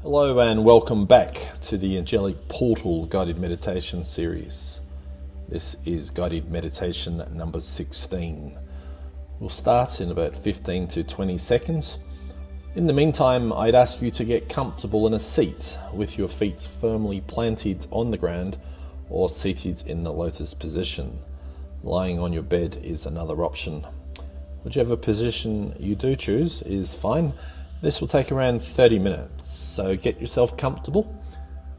Hello and welcome back to the Angelic Portal Guided Meditation series. This is guided meditation number 16. We'll start in about 15 to 20 seconds. In the meantime, I'd ask you to get comfortable in a seat with your feet firmly planted on the ground or seated in the lotus position. Lying on your bed is another option. Whichever position you do choose is fine. This will take around 30 minutes, so get yourself comfortable.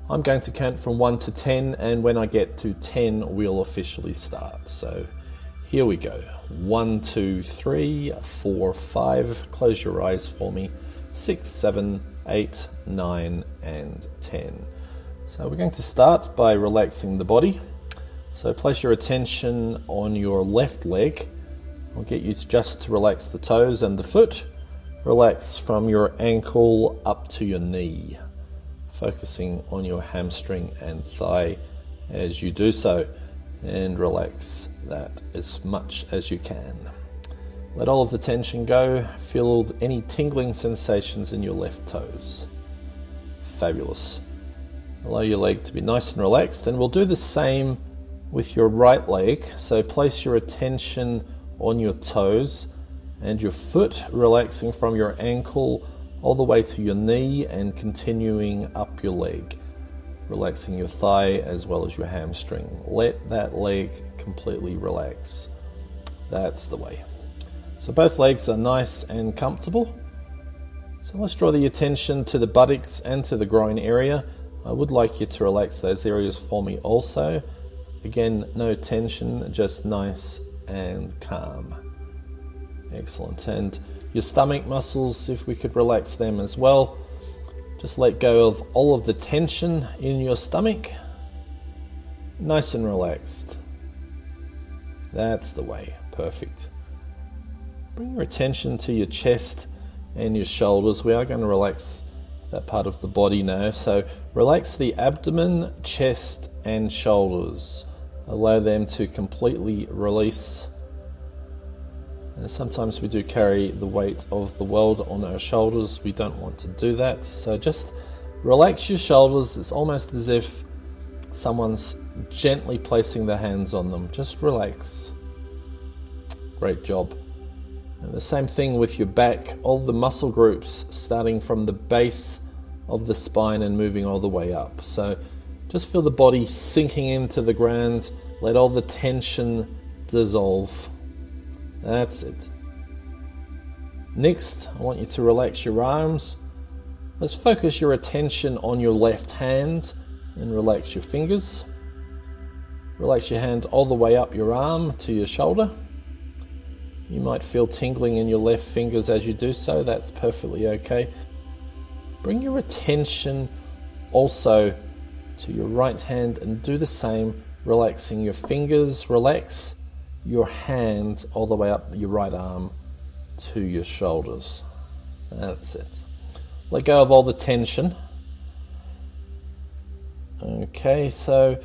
I'm going to count from 1 to 10, and when I get to 10, we'll officially start. So here we go. 1, 2, 3, 4, 5. Close your eyes for me. 6, 7, 8, 9, and 10. So we're going to start by relaxing the body. So place your attention on your left leg. I'll get you to relax the toes and the foot. Relax from your ankle up to your knee, focusing on your hamstring and thigh as you do so, and relax that as much as you can. Let all of the tension go. Feel any tingling sensations in your left toes. Fabulous. Allow your leg to be nice and relaxed, and we'll do the same with your right leg. So place your attention on your toes and your foot, relaxing from your ankle all the way to your knee and continuing up your leg, relaxing your thigh as well as your hamstring. Let that leg completely relax. That's the way. So both legs are nice and comfortable. So let's draw the attention to the buttocks and to the groin area. I would like you to relax those areas for me also. Again, no tension, just nice and calm. Excellent. And your stomach muscles, if we could relax them as well. Just let go of all of the tension in your stomach. Nice and relaxed. That's the way. Perfect. Bring your attention to your chest and your shoulders. We are going to relax that part of the body now. So relax the abdomen, chest, and shoulders. Allow them to completely release. And sometimes we do carry the weight of the world on our shoulders. We don't want to do that. So just relax your shoulders. It's almost as if someone's gently placing their hands on them. Just relax. Great job. And the same thing with your back. All the muscle groups starting from the base of the spine and moving all the way up. So just feel the body sinking into the ground. Let all the tension dissolve. That's it. Next, I want you to relax your arms. Let's focus your attention on your left hand and relax your fingers. Relax your hand all the way up your arm to your shoulder. You might feel tingling in your left fingers as you do so. That's perfectly okay. Bring your attention also to your right hand and do the same, relaxing your fingers. Relax your hand all the way up your right arm to your shoulders. That's it. Let go of all the tension. Okay, so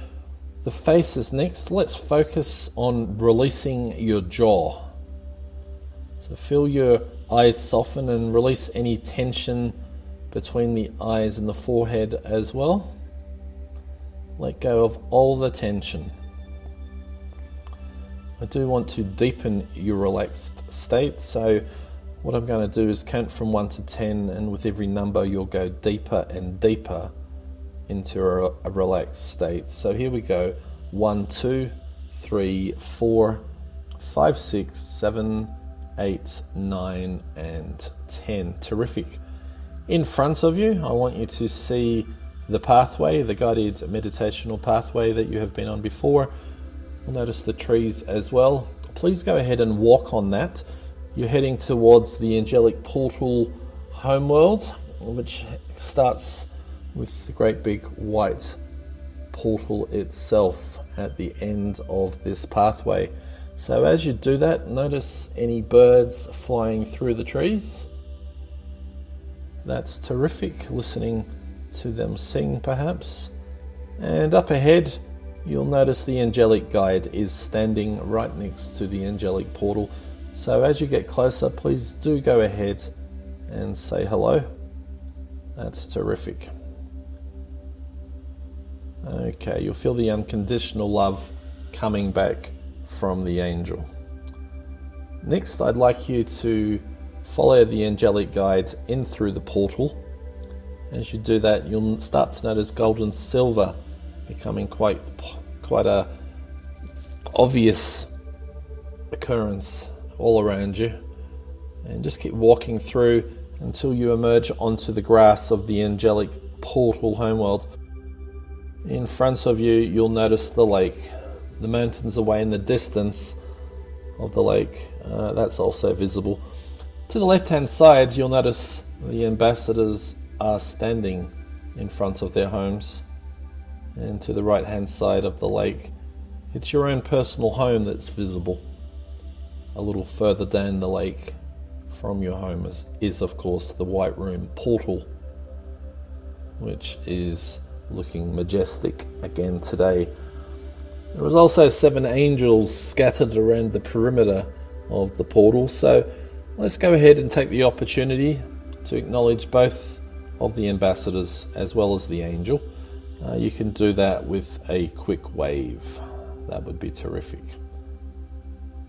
the face is next. Let's focus on releasing your jaw. So feel your eyes soften and release any tension between the eyes and the forehead as well. Let go of all the tension. I do want to deepen your relaxed state, so what I'm going to do is count from 1 to 10, and with every number you'll go deeper and deeper into a relaxed state. So here we go. 1, 2, 3, 4, 5, 6, 7, 8, 9, and 10. Terrific. In front of you, I want you to see the pathway, the guided meditational pathway that you have been on before. You'll notice the trees as well. Please go ahead and walk on that. You're heading towards the Angelic Portal homeworld, which starts with the great big white portal itself at the end of this pathway. So as you do that, notice any birds flying through the trees. That's terrific, listening to them sing perhaps. And up ahead, you'll notice the angelic guide is standing right next to the angelic portal. So as you get closer, please do go ahead and say hello. That's terrific. Okay, you'll feel the unconditional love coming back from the angel. Next, I'd like you to follow the angelic guide in through the portal. As you do that, you'll start to notice gold and silver becoming quite a obvious occurrence all around you. And just keep walking through until you emerge onto the grass of the angelic portal homeworld. In front of you, you'll notice the lake. The mountains away in the distance of the lake, that's also visible. To the left-hand side, you'll notice the ambassadors are standing in front of their homes. And to the right-hand side of the lake, it's your own personal home that's visible. A little further down the lake from your home is of course the White Room portal, which is looking majestic again today. There was also 7 angels scattered around the perimeter of the portal, so let's go ahead and take the opportunity to acknowledge both of the ambassadors as well as the angel. You can do that with a quick wave. That would be terrific.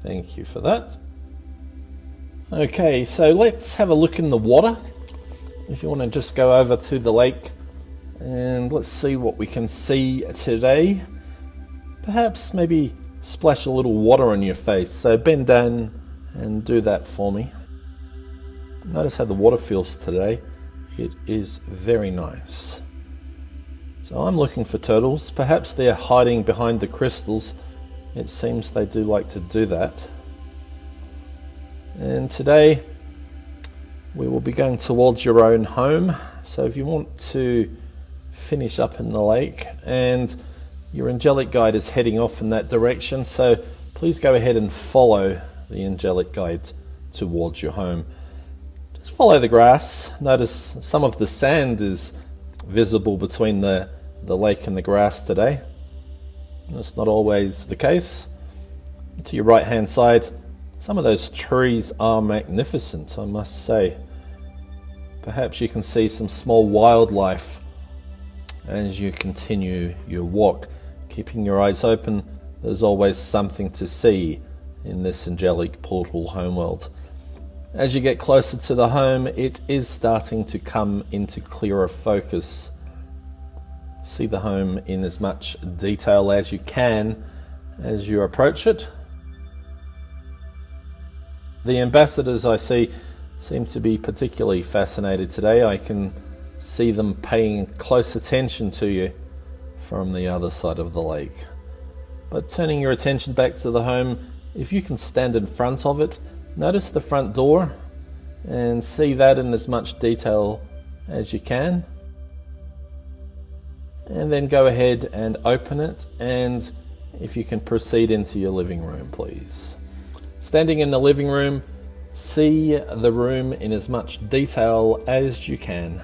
Thank you for that. Okay, so let's have a look in the water. If you want to just go over to the lake and let's see what we can see today. Perhaps maybe splash a little water on your face. So bend down and do that for me. Notice how the water feels today. It is very nice. So I'm looking for turtles. Perhaps they're hiding behind the crystals. It seems they do like to do that. And today we will be going towards your own home. So if you want to finish up in the lake, and your angelic guide is heading off in that direction, so please go ahead and follow the angelic guide towards your home. Just follow the grass. Notice some of the sand is visible between the lake and the grass today. That's not always the case. To your right hand side, some of those trees are magnificent, I must say. Perhaps you can see some small wildlife as you continue your walk. Keeping your eyes open, there's always something to see in this angelic portal homeworld. As you get closer to the home, it is starting to come into clearer focus. See the home in as much detail as you can as you approach it. The ambassadors I see seem to be particularly fascinated today. I can see them paying close attention to you from the other side of the lake. But turning your attention back to the home, if you can stand in front of it, notice the front door and see that in as much detail as you can. And then go ahead and open it, and if you can proceed into your living room, please. Standing in the living room, see the room in as much detail as you can.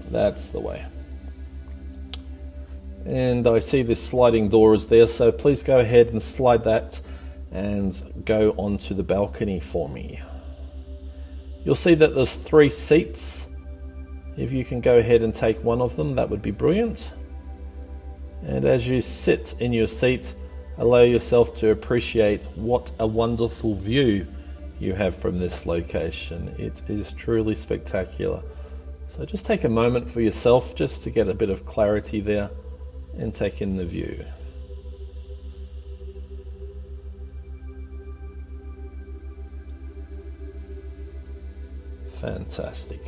That's the way. And I see this sliding door is there, so please go ahead and slide that and go onto the balcony for me. You'll see that there's 3 seats. If you can go ahead and take one of them, that would be brilliant. And as you sit in your seat, allow yourself to appreciate what a wonderful view you have from this location. It is truly spectacular. So just take a moment for yourself just to get a bit of clarity there and take in the view. Fantastic.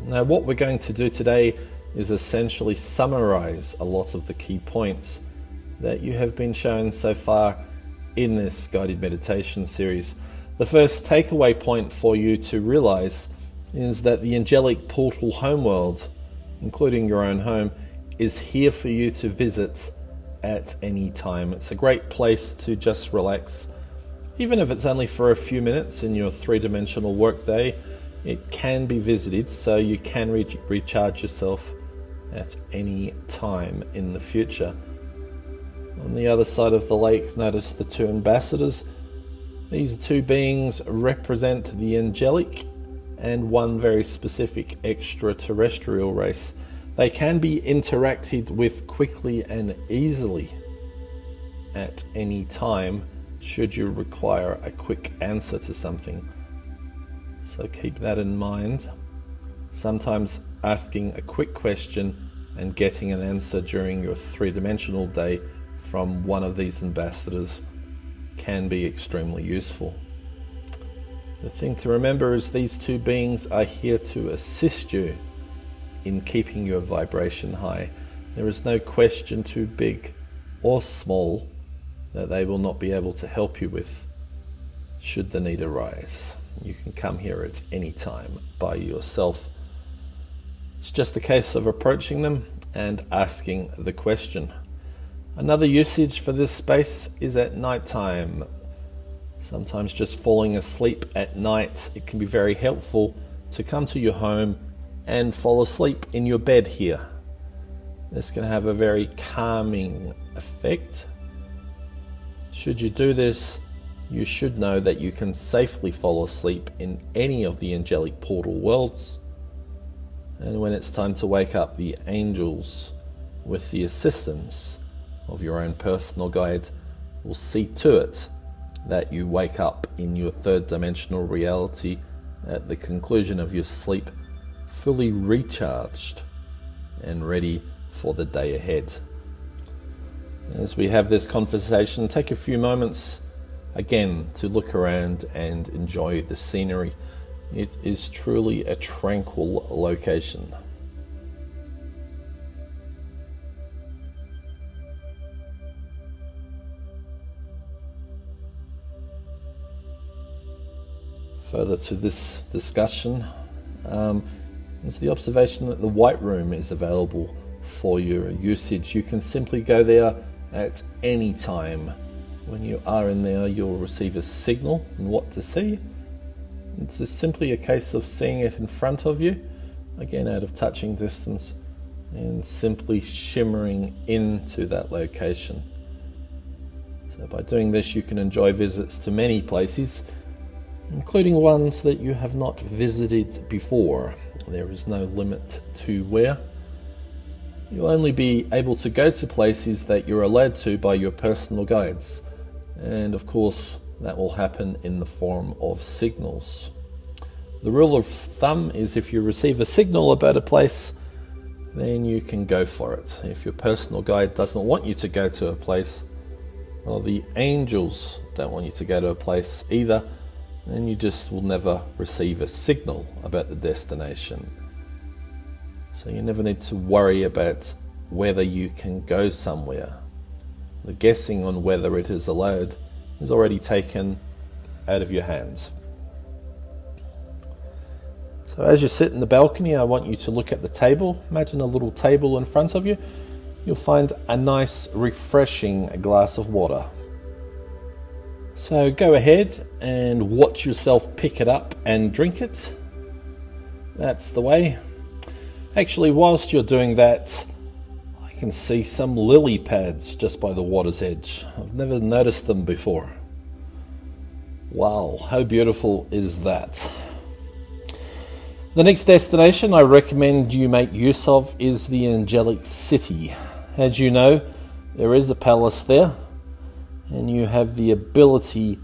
Now what we're going to do today is essentially summarize a lot of the key points that you have been shown so far in this guided meditation series. The first takeaway point for you to realize is that the angelic portal homeworld, including your own home, is here for you to visit at any time. It's a great place to just relax. Even if it's only for a few minutes in your 3-dimensional workday, it can be visited, so you can recharge yourself at any time in the future. On the other side of the lake, notice the 2 ambassadors. These 2 beings represent the angelic and one very specific extraterrestrial race. They can be interacted with quickly and easily at any time should you require a quick answer to something. So keep that in mind. Sometimes asking a quick question and getting an answer during your three-dimensional day from one of these ambassadors can be extremely useful. The thing to remember is these two beings are here to assist you in keeping your vibration high. There is no question too big or small that they will not be able to help you with should the need arise. You can come here at any time by yourself. It's just a case of approaching them and asking the question. Another usage for this space is at night time. Sometimes just falling asleep at night, it can be very helpful to come to your home and fall asleep in your bed here. This can have a very calming effect. Should you do this, you should know that you can safely fall asleep in any of the angelic portal worlds. And when it's time to wake up, the angels, with the assistance of your own personal guide, will see to it that you wake up in your third dimensional reality at the conclusion of your sleep, fully recharged and ready for the day ahead. As we have this conversation, take a few moments again to look around and enjoy the scenery. It is truly a tranquil location. Further to this discussion is the observation that the White Room is available for your usage. You can simply go there at any time. When you are in there, you'll receive a signal on what to see. It's just simply a case of seeing it in front of you, again out of touching distance, and simply shimmering into that location. So by doing this, you can enjoy visits to many places, including ones that you have not visited before. There is no limit to where. You'll only be able to go to places that you're allowed to by your personal guides. And of course, that will happen in the form of signals. The rule of thumb is if you receive a signal about a place, then you can go for it. If your personal guide doesn't want you to go to a place, or the angels don't want you to go to a place either, then you just will never receive a signal about the destination. So you never need to worry about whether you can go somewhere. The guessing on whether it is allowed is already taken out of your hands. So as you sit in the balcony, I want you to look at the table. Imagine a little table in front of you. You'll find a nice, refreshing glass of water. So go ahead and watch yourself pick it up and drink it. That's the way. Actually, whilst you're doing that, I can see some lily pads just by the water's edge. I've never noticed them before. Wow, how beautiful is that? The next destination I recommend you make use of is the Angelic City. As you know, there is a palace there, and you have the ability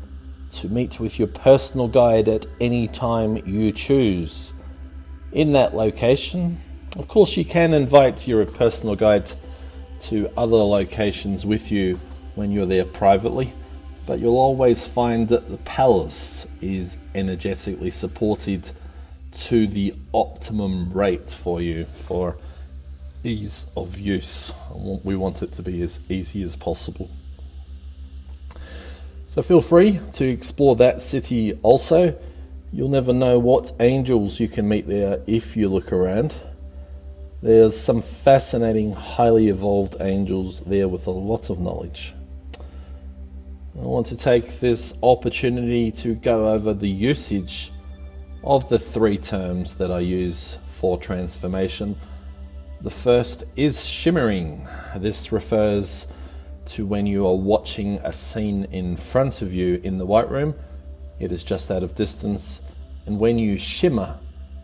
to meet with your personal guide at any time you choose. In that location, of course, you can invite your personal guide to other locations with you when you're there privately, but you'll always find that the palace is energetically supported to the optimum rate for you for ease of use. We want it to be as easy as possible. So feel free to explore that city also. You'll never know what angels you can meet there if you look around. There's some fascinating, highly evolved angels there with a lot of knowledge. I want to take this opportunity to go over the usage of the three terms that I use for transformation. The first is shimmering. This refers to when you are watching a scene in front of you in the White Room. It is just out of distance, and when you shimmer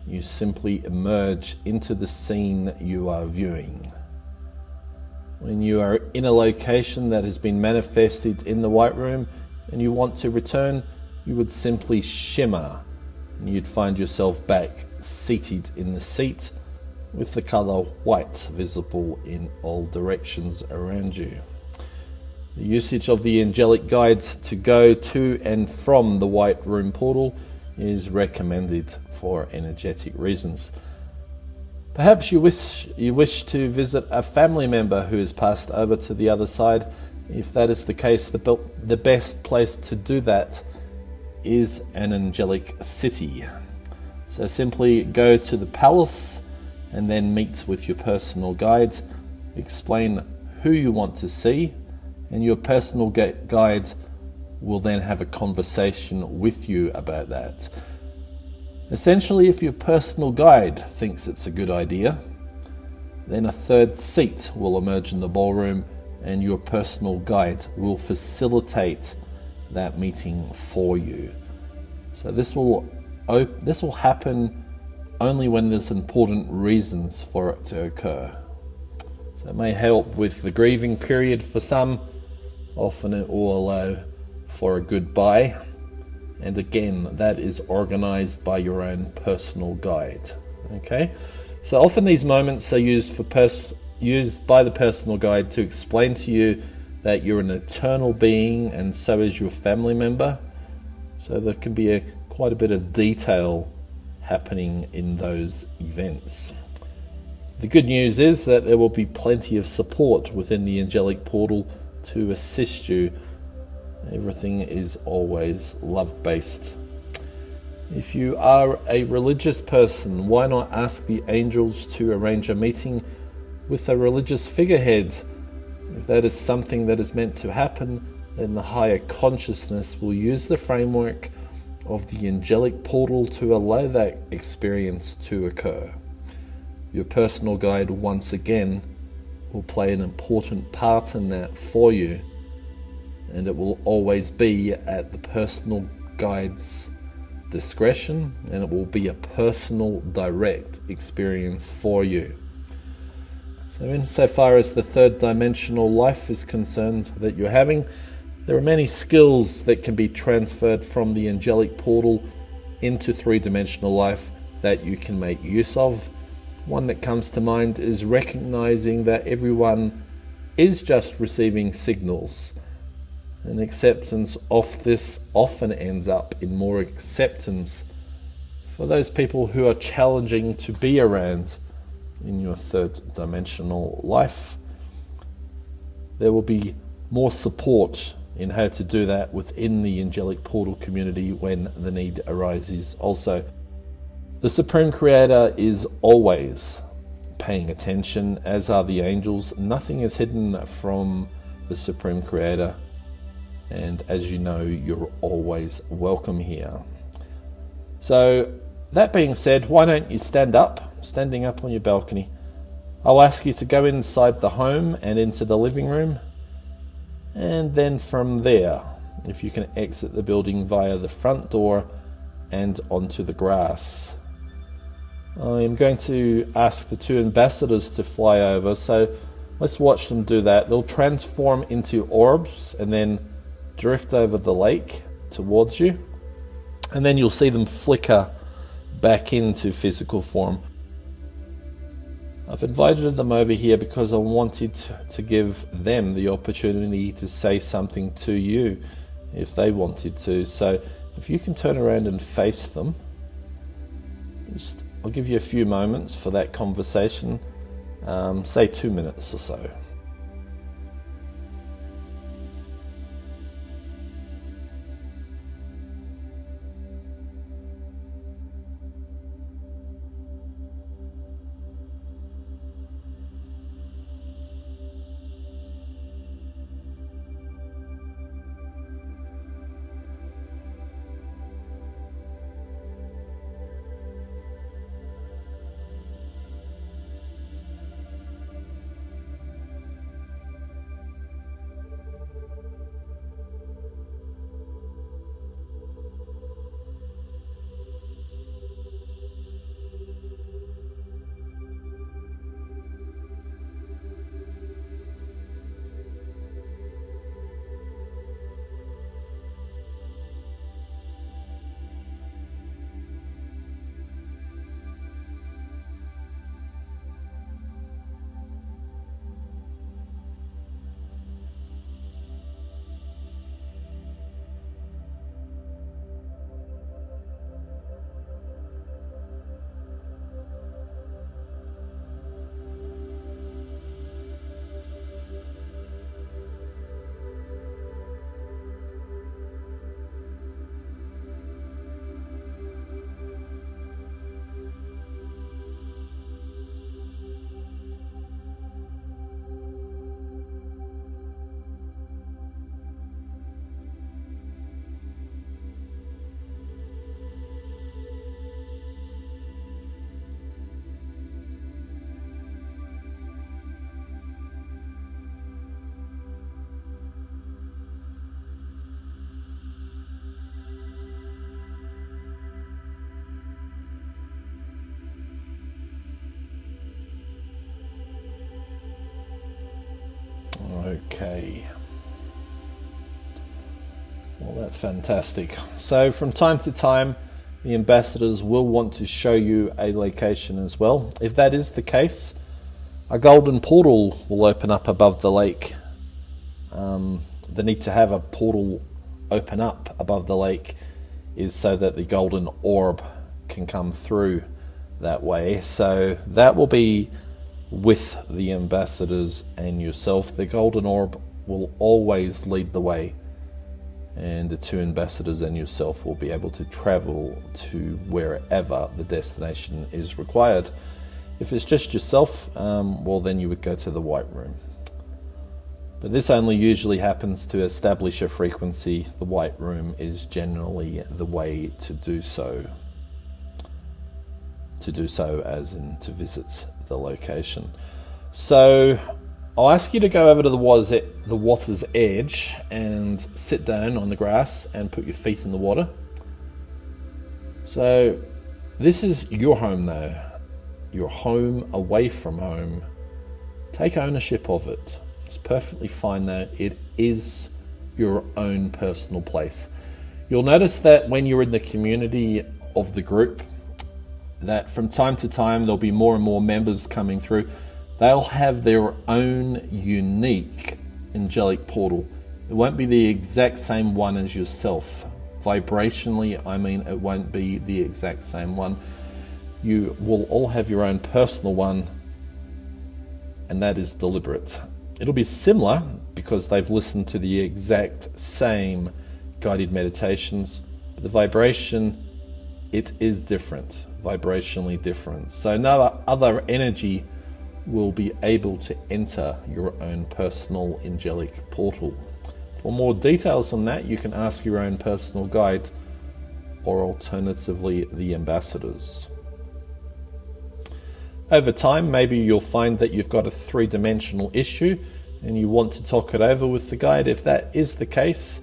you simply emerge into the scene you are viewing. When you are in a location that has been manifested in the white room and you want to return, you would simply shimmer and you'd find yourself back seated in the seat with the colour white visible in all directions around you. The usage of the angelic guides to go to and from the white room portal is recommended for energetic reasons. Perhaps you wish to visit a family member who has passed over to the other side. If that is the case, the best place to do that is an angelic city. So simply go to the palace and then meet with your personal guide, explain who you want to see, and your personal guide will then have a conversation with you about that. Essentially, if your personal guide thinks it's a good idea, then a third seat will emerge in the ballroom and your personal guide will facilitate that meeting for you. So this will happen only when there's important reasons for it to occur. So it may help with the grieving period for some. Often it will allow for a goodbye. And again, that is organized by your own personal guide. Okay? So often these moments are used by the personal guide to explain to you that you're an eternal being and so is your family member. So there can be quite a bit of detail happening in those events. The good news is that there will be plenty of support within the angelic portal to assist you. Everything is always love-based. If you are a religious person, why not ask the angels to arrange a meeting with a religious figurehead? If that is something that is meant to happen, then the higher consciousness will use the framework of the angelic portal to allow that experience to occur. Your personal guide, once again, will play an important part in that for you, and it will always be at the personal guide's discretion, and it will be a personal, direct experience for you. So insofar as the third dimensional life is concerned that you're having, there are many skills that can be transferred from the angelic portal into three-dimensional life that you can make use of. One that comes to mind is recognizing that everyone is just receiving signals. And acceptance of this often ends up in more acceptance for those people who are challenging to be around in your third dimensional life. There will be more support in how to do that within the angelic portal community when the need arises. Also, the Supreme Creator is always paying attention, as are the angels. Nothing is hidden from the Supreme Creator. And as you know, you're always welcome here. So that being said, why don't you standing up on your balcony. I'll ask you to go inside the home and into the living room. And then from there, if you can exit the building via the front door and onto the grass. I am going to ask the two ambassadors to fly over, so let's watch them do that. They'll transform into orbs and then drift over the lake towards you, and then you'll see them flicker back into physical form. I've invited them over here because I wanted to give them the opportunity to say something to you if they wanted to. So if you can turn around and face them, I'll give you a few moments for that conversation, say 2 minutes or so. Okay. Well, that's fantastic. So from time to time, the ambassadors will want to show you a location as well. If that is the case, a golden portal will open up above the lake. The need to have a portal open up above the lake is so that the golden orb can come through that way. So that will be with the ambassadors and yourself. The golden orb will always lead the way, and the two ambassadors and yourself will be able to travel to wherever the destination is required. If it's just yourself, well, then you would go to the White Room. But this only usually happens to establish a frequency. The White Room is generally the way to do so. To do so as in to visit the location. So I'll ask you to go over to the water's edge and sit down on the grass and put your feet in the water. So this is your home now. Your home away from home. Take ownership of it. It's perfectly fine now. It is your own personal place. You'll notice that when you're in the community of the group, that from time to time there'll be more and more members coming through. They'll have their own unique angelic portal. It won't be the exact same one as yourself. Vibrationally, I mean, it won't be the exact same one. You will all have your own personal one, and that is deliberate. It'll be similar because they've listened to the exact same guided meditations, but the vibration, it is different, vibrationally different. So no other energy will be able to enter your own personal angelic portal. For more details on that, you can ask your own personal guide, or alternatively the ambassadors. Over time, maybe you'll find that you've got a three-dimensional issue and you want to talk it over with the guide. If that is the case,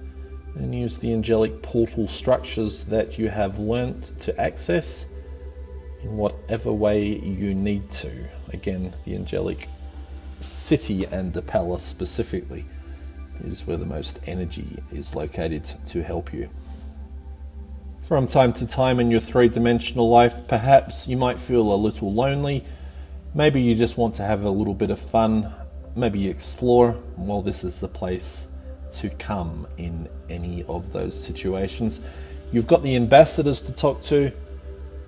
then use the angelic portal structures that you have learnt to access in whatever way you need to. Again, the angelic city and the palace specifically is where the most energy is located to help you. From time to time in your three-dimensional life, perhaps you might feel a little lonely. Maybe you just want to have a little bit of fun. Maybe you explore. Well, this is the place to come in any of those situations. You've got the ambassadors to talk to.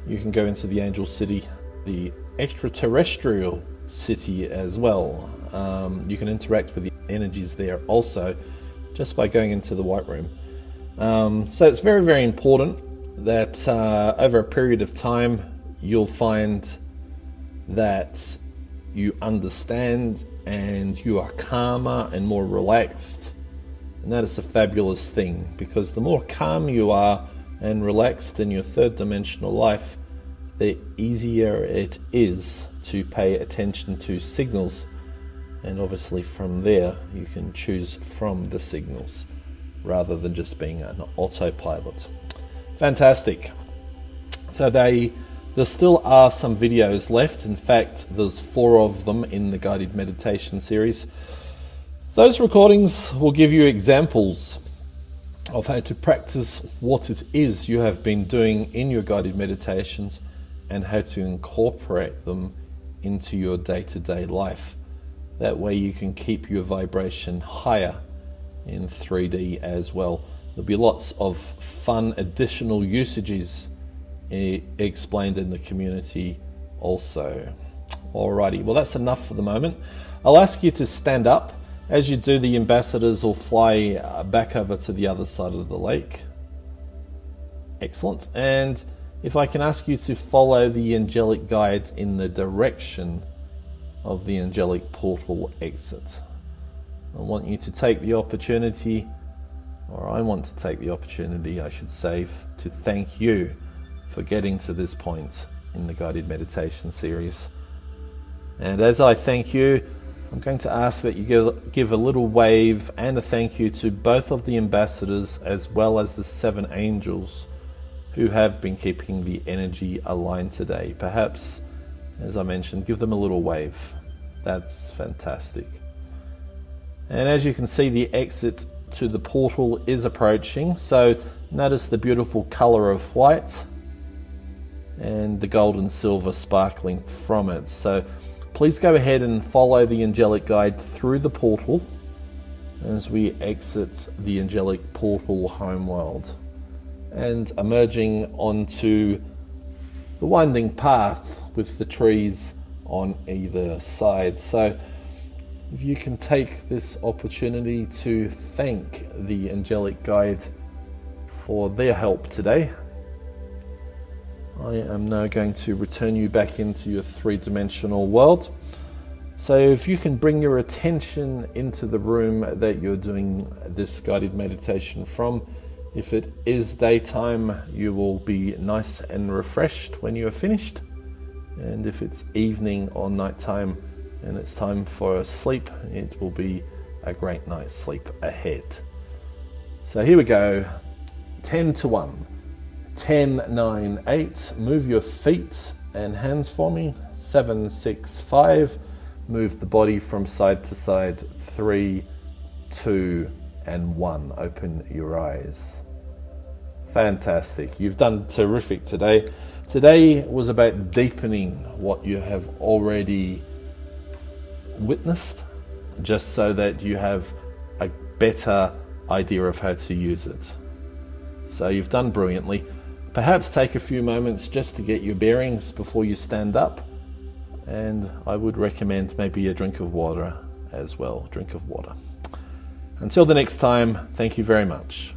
You can go into the angel city, the extraterrestrial city as well. You can interact with the energies there also just by going into the White Room. So it's very, very important that over a period of time you'll find that you understand and you are calmer and more relaxed. And that is a fabulous thing, because the more calm you are and relaxed in your third dimensional life, the easier it is to pay attention to signals. And obviously from there you can choose from the signals rather than just being an autopilot. Fantastic. So there still are some videos left. In fact, there's 4 of them in the guided meditation series. Those recordings will give you examples of how to practice what it is you have been doing in your guided meditations and how to incorporate them into your day-to-day life. That way you can keep your vibration higher in 3D as well. There'll be lots of fun additional usages explained in the community also. Alrighty, well that's enough for the moment. I'll ask you to stand up. As you do, the ambassadors will fly back over to the other side of the lake. Excellent. And if I can ask you to follow the angelic guide in the direction of the angelic portal exit. I want you to take the opportunity, or I want to take the opportunity, I should say, to thank you for getting to this point in the guided meditation series. And as I thank you, I'm going to ask that you give a little wave and a thank you to both of the ambassadors as well as the 7 angels who have been keeping the energy aligned today. Perhaps, as I mentioned, give them a little wave. That's fantastic. And as you can see, the exit to the portal is approaching. So notice the beautiful color of white and the gold and silver sparkling from it. So please go ahead and follow the angelic guide through the portal as we exit the angelic portal homeworld and emerging onto the winding path with the trees on either side. So if you can take this opportunity to thank the angelic guide for their help today. I am now going to return you back into your three-dimensional world. So if you can bring your attention into the room that you're doing this guided meditation from. If it is daytime, you will be nice and refreshed when you are finished. And if it's evening or nighttime and it's time for sleep, it will be a great night's sleep ahead. So here we go. 10 to 1. 10, 9, 8. Move your feet and hands for me. 7, 6, 5. Move the body from side to side. 3, 2, and 1. Open your eyes. Fantastic. You've done terrific today. Today was about deepening what you have already witnessed, just so that you have a better idea of how to use it. So you've done brilliantly. Perhaps take a few moments just to get your bearings before you stand up. And I would recommend maybe a drink of water as well. Drink of water. Until the next time, thank you very much.